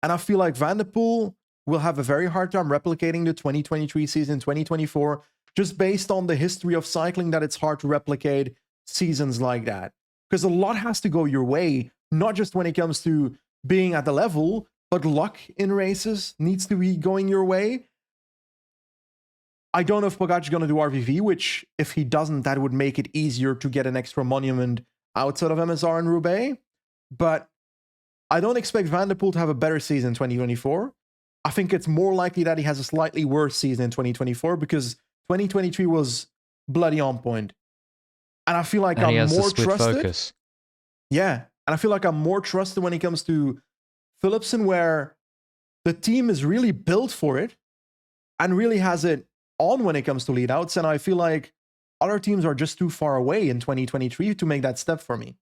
And I feel like Van der Poel will have a very hard time replicating the 2023 season, 2024, just based on the history of cycling, that it's hard to replicate seasons like that. Because a lot has to go your way, not just when it comes to being at the level, but luck in races needs to be going your way. I don't know if Pogacar is going to do RVV, which if he doesn't, that would make it easier to get an extra monument outside of MSR and Roubaix. But I don't expect Van der Poel to have a better season in 2024. I think it's more likely that he has a slightly worse season in 2024 because 2023 was bloody on point. And I feel like I'm more trusted. Focus. Yeah. And I feel like I'm more trusted when it comes to Philipsen, where the team is really built for it and really has it on when it comes to lead outs. And I feel like other teams are just too far away in 2023 to make that step for me.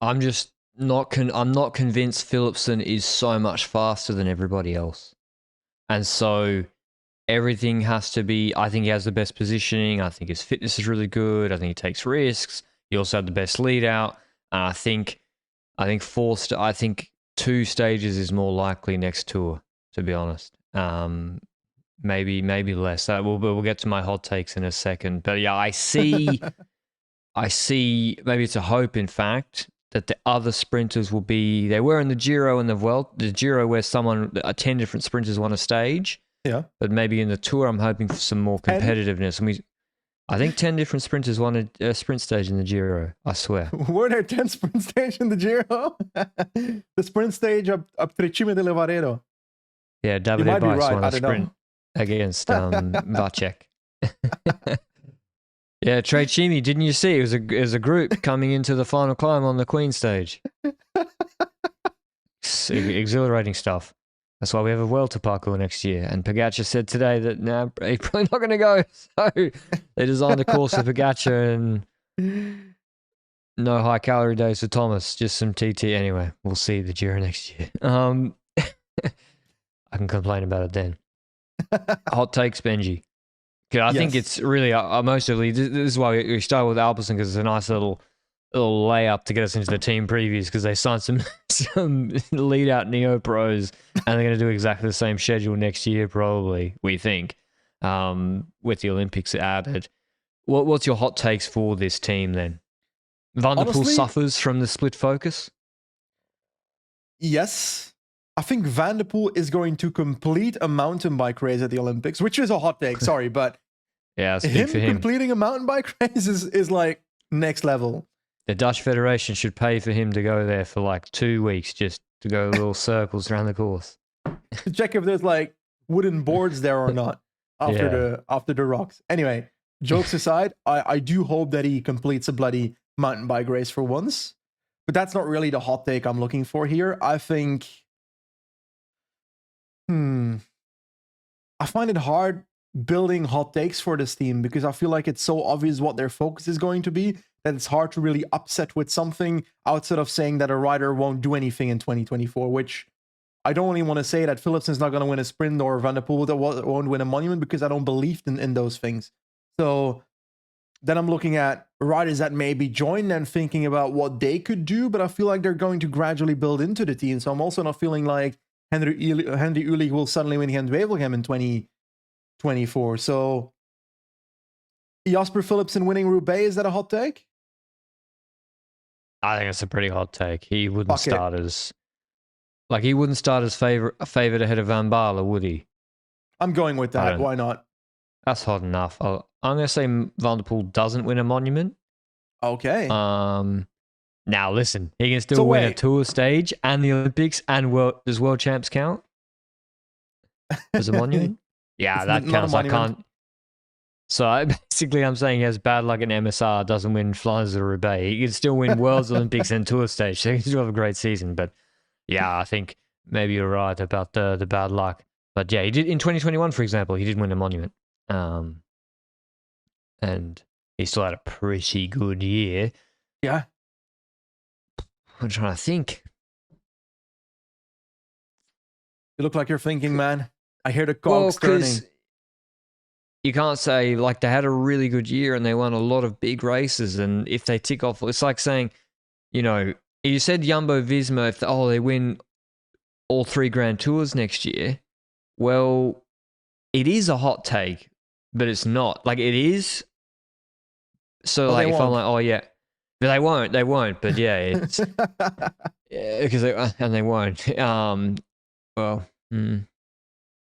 I'm just not convinced Philipsen is so much faster than everybody else. And so everything has to be, I think he has the best positioning. I think his fitness is really good. I think he takes risks. He also had the best lead out. I think 2 stages is more likely next Tour, to be honest. maybe less. We'll get to my hot takes in a second. But yeah, I see maybe it's a hope, in fact, that the other sprinters will be, they were in the Giro and the Giro where 10 different sprinters won a stage. Yeah. But maybe in the Tour, I'm hoping for some more competitiveness. And I think 10 different sprinters won a sprint stage in the Giro, I swear. Were there 10 sprint stages in the Giro? The sprint stage up Trecime delle Varero. Yeah, Davide Weiss won a sprint against Vacek. Yeah, Trecime, didn't you see? It was a group coming into the final climb on the Queen stage. Exhilarating stuff. That's why we have a Vuelta parkour next year. And Pogacar said today that he's probably not going to go. So they designed a course for Pogacar and no high calorie days for Thomas, just some TT. Anyway, we'll see the Giro next year. I can complain about it then. Hot takes, Benji. I think it's really mostly, this is why we started with Alpecin, because it's a nice little layup to get us into the team previews, because they signed some lead out neo pros, and they're going to do exactly the same schedule next year, probably, we think, with the Olympics added. What's your hot takes for this team then? Van der Poel suffers from the split focus? Yes. I think Van der Poel is going to complete a mountain bike race at the Olympics, which is a hot take, sorry, but yeah, it's big for him. Completing a mountain bike race is like next level. The Dutch Federation should pay for him to go there for like 2 weeks just to go little circles around the course. Check if there's like wooden boards there or not after the rocks. Anyway, jokes aside, I do hope that he completes a bloody mountain bike race for once. But that's not really the hot take I'm looking for here. I think I find it hard building hot takes for this team because I feel like it's so obvious what their focus is going to be that it's hard to really upset with something outside of saying that a rider won't do anything in 2024, which I don't really want to say that Philipsen's not going to win a sprint or Van der Poel won't win a monument, because I don't believe in those things. So then I'm looking at riders that maybe join and thinking about what they could do, but I feel like they're going to gradually build into the team. So I'm also not feeling like Henry Ulich will suddenly win Gent-Wevelgem in 2024. So Jasper Philipsen winning Roubaix, is that a hot take? I think it's a pretty hot take. He wouldn't start as favorite ahead of Van Baarle, would he? I'm going with that. Why not? That's hot enough. I'm going to say Van der Poel doesn't win a monument. Okay. Now listen, he can still win a Tour stage and the Olympics and does World Champs count as a monument? Yeah, that counts. I can't. So I'm saying he has bad luck in MSR, doesn't win Flanders or Roubaix. He can still win Worlds, Olympics, and Tour stage. So he can still have a great season. But yeah, I think maybe you're right about the bad luck. But yeah, he did in 2021, for example. He did win a monument, and he still had a pretty good year. Yeah, I'm trying to think. You look like you're thinking, man. I hear the cogs turning. You can't say, like, they had a really good year and they won a lot of big races, and if they tick off, it's like saying, you said Jumbo-Visma, if they win all 3 Grand Tours next year. Well, it is a hot take, but it's not. Like, it is. So, if I'm like, oh, yeah. But they won't, but yeah, it's... because they won't.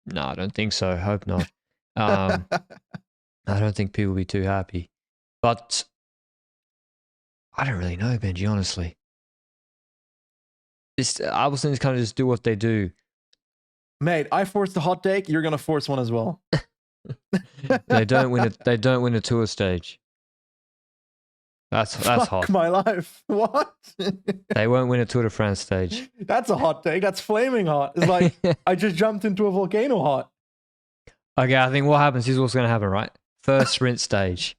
No, I don't think so. Hope not. I don't think people will be too happy. But I don't really know, Benji, honestly. Alpecin kind of just do what they do. Mate, I forced the hot take. You're going to force one as well. They don't win a Tour stage. That's Fuck hot. My life. What? They won't win a Tour de France stage. That's a hot take. That's flaming hot. It's like I just jumped into a volcano hot. Okay, I think what happens is what's going to happen, right? First sprint stage.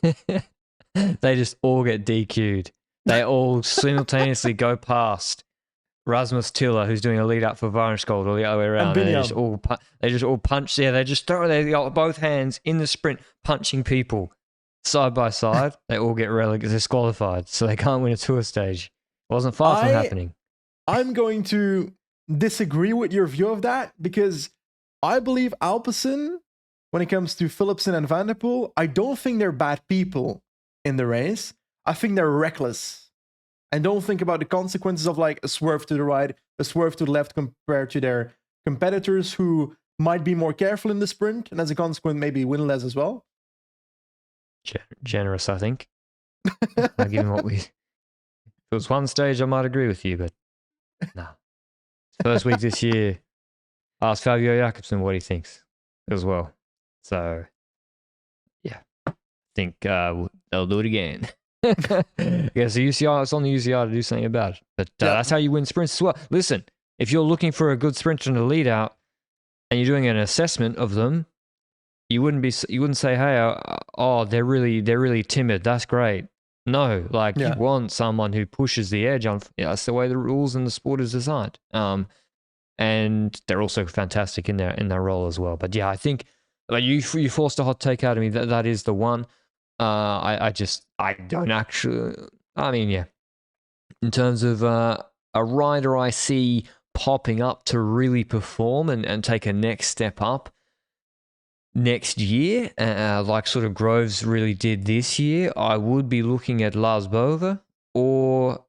They just all get DQ'd. They all simultaneously go past Rasmus Tiller, who's doing a lead up for Varnskold, or the other way around. And they just all punch. Yeah, they just throw both hands in the sprint, punching people side by side. They all get disqualified, so they can't win a Tour stage. It wasn't far from happening. I'm going to disagree with your view of that, because I believe Alpecin, when it comes to Philipsen and Van der Poel, I don't think they're bad people in the race. I think they're reckless and don't think about the consequences of like a swerve to the right, a swerve to the left compared to their competitors who might be more careful in the sprint and as a consequence maybe win less as well. Generous, I think. Given what if it was one stage, I might agree with you, but no. First week this year, ask Fabio Jakobsen what he thinks as well. So, yeah, I think they'll do it again. Yeah, so UCI, it's on the UCI to do something about it. But that's how you win sprints as well. Listen, if you're looking for a good sprinter in the lead out and you're doing an assessment of them, you wouldn't say, hey, they're really timid. That's great. No, you want someone who pushes the edge on. Yeah, that's the way the rules in the sport is designed. And they're also fantastic in their role as well. But yeah, I think you forced a hot take out of me. That is the one. I don't actually. I mean, yeah. In terms of a rider I see popping up to really perform and take a next step up next year, like sort of Groves really did this year, I would be looking at Lars Bove or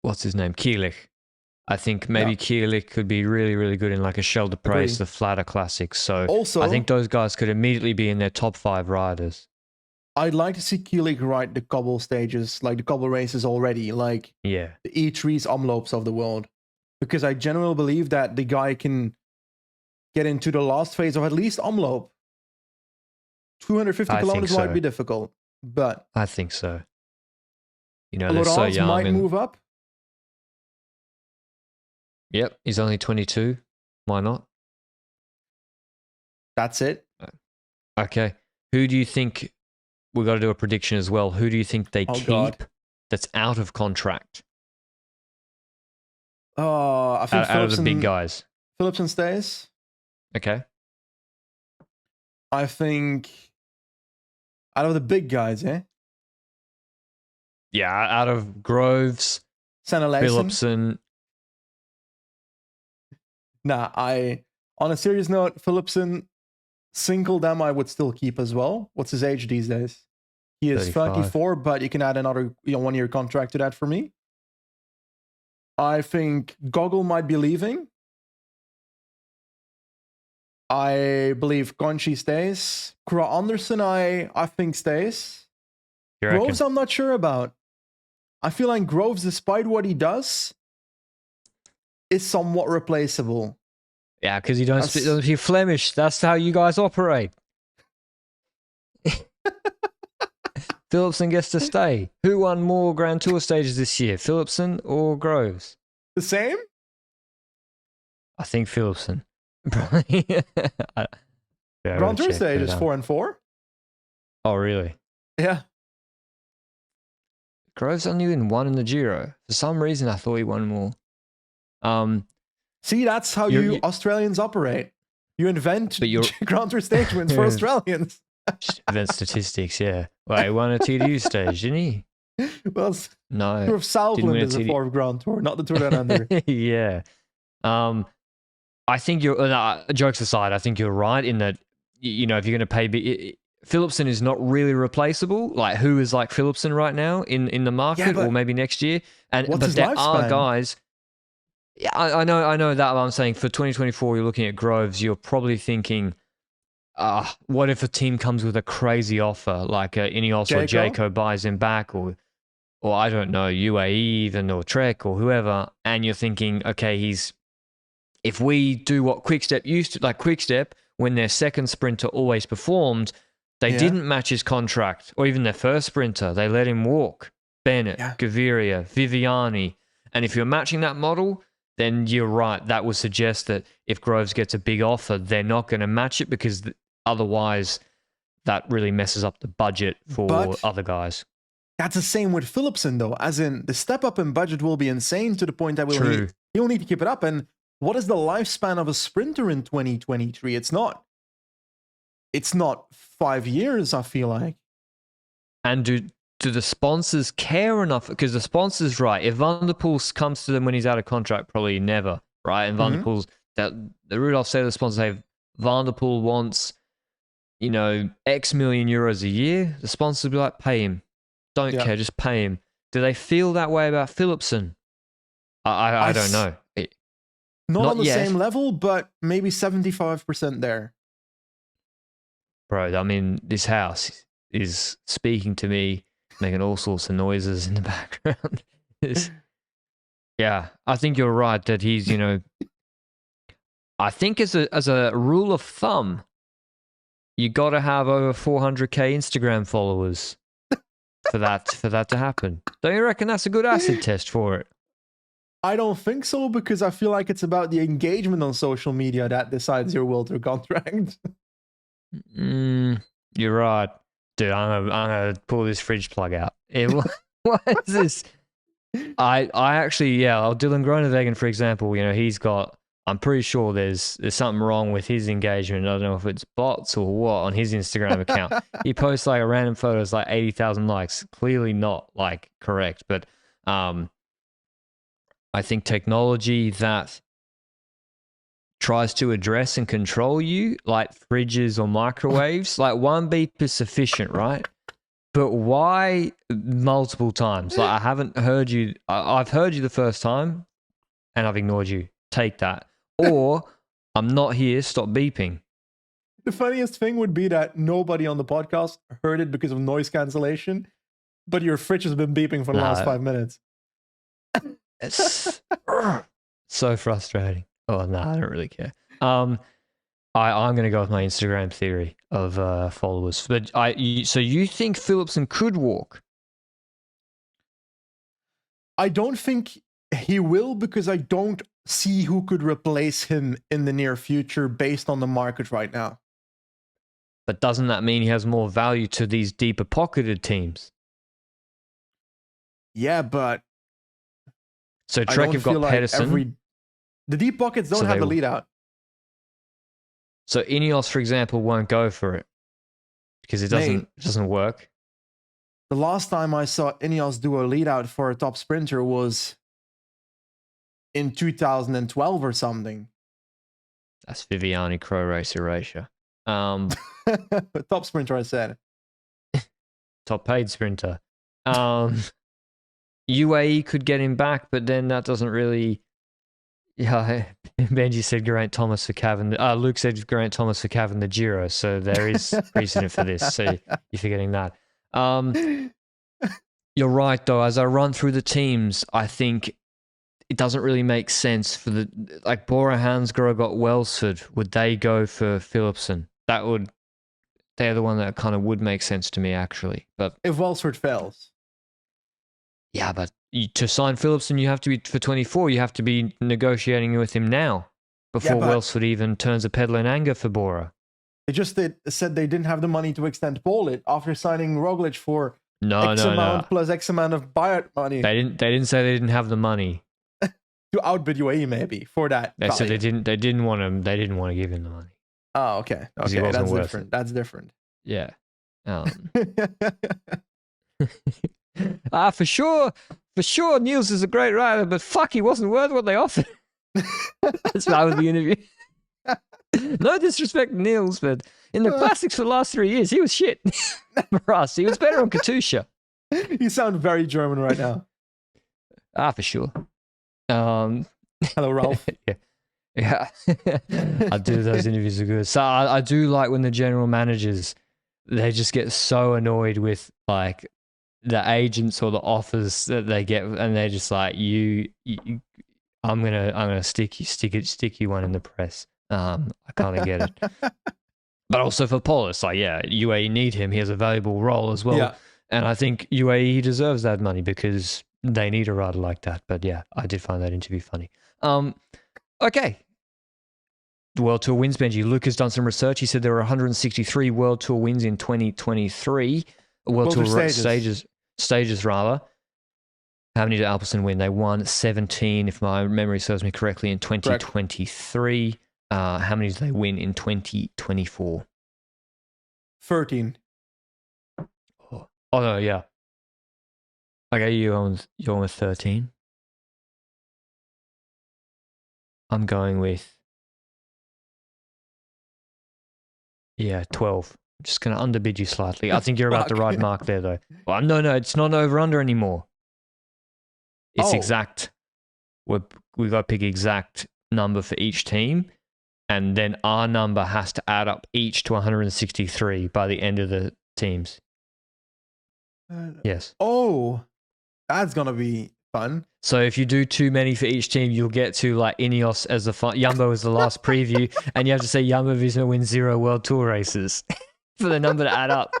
what's his name, Kielich. I think maybe Kielich could be really, really good in like a Shell de Praise, the flatter classics. So also, I think those guys could immediately be in their top 5 riders. I'd like to see Kielich ride the cobble stages, like the cobble races already, like the E3's Omloops of the world. Because I genuinely believe that the guy can get into the last phase of at least Omloop. 250 kilometers might be difficult, but I think so. They're Laurent so young. Might move up. Yep, he's only 22. Why not? That's it. Okay. Who do you think, we've got to do a prediction as well, who do you think they keep that's out of contract? I think out of the big guys. Philipsen stays. Okay. I think out of the big guys, Yeah, out of Groves, Philipsen. Nah, on a serious note, Philipsen, single them I would still keep as well. What's his age these days? He is 34, but you can add another 1-year contract to that for me. I think Gogol might be leaving. I believe Conchi stays. Kra Andersen, I think stays. Groves, I'm not sure about. I feel like Groves, despite what he does, is somewhat replaceable. Yeah, because you don't speak Flemish. That's how you guys operate. Philipsen gets to stay. Who won more Grand Tour stages this year, Philipsen or Groves? The same? I think Philipsen. Grand Tour stage is 4 and 4. Oh, really? Yeah. Groves only won 1 in the Giro. For some reason, I thought he won more. See, that's how you Australians operate. You invent Grand Tour stage wins for Australians. Invent statistics, yeah. Well, he won a TDU stage, didn't he? Well, no. Tour of Southland is a 4th Grand Tour, not the Tour Down Under. Yeah. I think jokes aside, I think you're right in that, if you're going to pay Philipsen is not really replaceable. Like, who is like Philipsen right now in the market, or maybe next year? But there are guys. Yeah, I know that. I'm saying for 2024, you're looking at Groves. You're probably thinking, what if a team comes with a crazy offer, like Ineos or Jayco buys him back, or I don't know, UAE even, or Trek or whoever, and you're thinking, okay, if we do what Quickstep used to, like Quickstep, when their second sprinter always performed, they didn't match his contract, or even their first sprinter. They let him walk. Bennett, Gaviria, Viviani. And if you're matching that model, then you're right. That would suggest that if Groves gets a big offer, they're not going to match it, because otherwise that really messes up the budget for other guys. That's the same with Philipsen, though, as in the step up in budget will be insane to the point that he'll need to keep it up. And what is the lifespan of a sprinter in 2023? It's not 5 years, I feel like. And do the sponsors care enough? Because the sponsors, right, if Van der Poel comes to them when he's out of contract, probably never, right? And Van der Poel's that the Rudolph say to the sponsor, hey, Van der Poel wants, X million euros a year, the sponsors would be like, pay him. Don't care, just pay him. Do they feel that way about Philipsen? I don't know. Not on the yet. same level, but maybe 75% there. Bro, I mean, this house is speaking to me, making all sorts of noises in the background. Yeah, I think you're right that he's, I think as a rule of thumb, you got to have over 400k Instagram followers for that to happen. Don't you reckon that's a good acid test for it? I don't think so, because I feel like it's about the engagement on social media that decides your World Tour contract. You're right. Dude, I'm gonna pull this fridge plug out. What is this? I actually, Dylan Groenewegen, for example, he's got, I'm pretty sure there's something wrong with his engagement. I don't know if it's bots or what on his Instagram account. He posts like a random photo, it's like 80,000 likes. Clearly not like correct, but I think technology that tries to address and control you, like fridges or microwaves, like one beep is sufficient, right? But why multiple times? Like, I haven't heard you. I've heard you the first time and I've ignored you. Take that. Or I'm not here. Stop beeping. The funniest thing would be that nobody on the podcast heard it because of noise cancellation, but your fridge has been beeping for the last 5 minutes. It's so frustrating. Oh, no, I don't really care. I'm going to go with my Instagram theory of followers. But so you think Philipsen could walk? I don't think he will, because I don't see who could replace him in the near future based on the market right now. But doesn't that mean he has more value to these deeper pocketed teams? Yeah, but so Trek have got Pedersen. The deep pockets don't have the lead out. So Ineos, for example, won't go for it because it doesn't work. The last time I saw Ineos do a lead out for a top sprinter was in 2012 or something. That's Viviani Crow Race Erasure. Top sprinter, I said. Top paid sprinter. UAE could get him back, but then that doesn't really. Yeah, Benji said Geraint Thomas for Cavan. Luke said Geraint Thomas for Cavan the Giro, so there is precedent for this. So you're forgetting that. You're right, though. As I run through the teams, I think it doesn't really make sense for like Bora Hansgrohe got Welsford. Would they go for Philipsen? They're the one that kind of would make sense to me, actually. But if Welsford fails. Yeah, but to sign Philipsen, you have to be for 24. You have to be negotiating with him now before Welsford even turns a pedal in anger for Bora. They just said they didn't have the money to extend Polit after signing Roglic for X amount plus X amount of buyout money. They didn't say they didn't have the money to outbid UAE maybe for that. They said they didn't want him. They didn't want to give him the money. Oh, okay. Okay, that's different. That's different. Yeah. For sure, Niels is a great rider, but fuck, he wasn't worth what they offered. That's that was the interview. No disrespect to Niels, but in the classics for the last 3 years, he was shit. For us, he was better on Katusha. You sound very German right now. For sure. Hello, Ralph. Yeah. I do those interviews are good. So I do like when the general managers, they just get so annoyed with like the agents or the offers that they get, and they're just like, I'm gonna stick you one in the press. I kind of get it. But also for Polis, like, yeah, UAE need him. He has a valuable role as well. Yeah. And I think UAE deserves that money because they need a rider like that. But yeah, I did find that interview funny. Okay. The World Tour wins, Benji. Luke has done some research. He said there were 163 World Tour wins in 2023. World Tour stages rather. How many did Alpecin win? They won 17, if my memory serves me correctly, in 2023. Correct. How many did they win in 2024? 13. Oh no, yeah. Okay, you're on with 13. I'm going with Yeah, 12. I'm just going to underbid you slightly. I think you're about the right mark there, though. Well, no, it's not over-under anymore. It's exact. We've got to pick exact number for each team, and then our number has to add up each to 163 by the end of the teams. Yes. Oh, that's going to be fun. So if you do too many for each team, you'll get to like Ineos as the Jumbo as the last preview, and you have to say Jumbo Visma wins 0 World Tour races for the number to add up.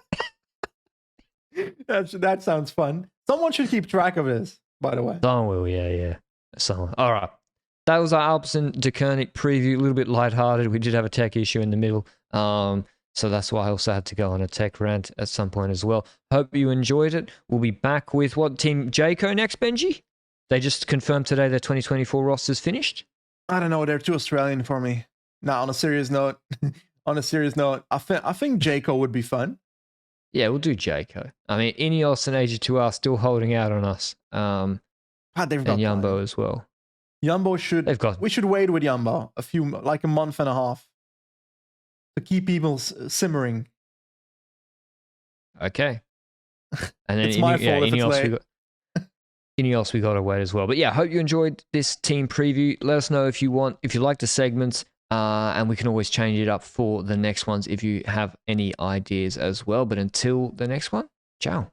That sounds fun. Someone should keep track of this, by the way. Someone will, yeah. Someone. All right. That was our Alpecin-Deceuninck preview. A little bit lighthearted. We did have a tech issue in the middle. So that's why I also had to go on a tech rant at some point as well. Hope you enjoyed it. We'll be back with what team? Jayco next, Benji? They just confirmed today their 2024 roster's finished? I don't know. They're too Australian for me. Now, on a serious note, I think Jayco would be fun. Yeah, we'll do Jayco. I mean, Ineos and AG2R are still holding out on us. They've got and Jumbo as well. Jumbo we should wait with Jumbo a month and a half to keep people simmering. Okay. And then it's my fault if it's late. Ineos we got to wait as well. But yeah, hope you enjoyed this team preview. Let us know if you like the segments, and we can always change it up for the next ones if you have any ideas as well. But until the next one, ciao.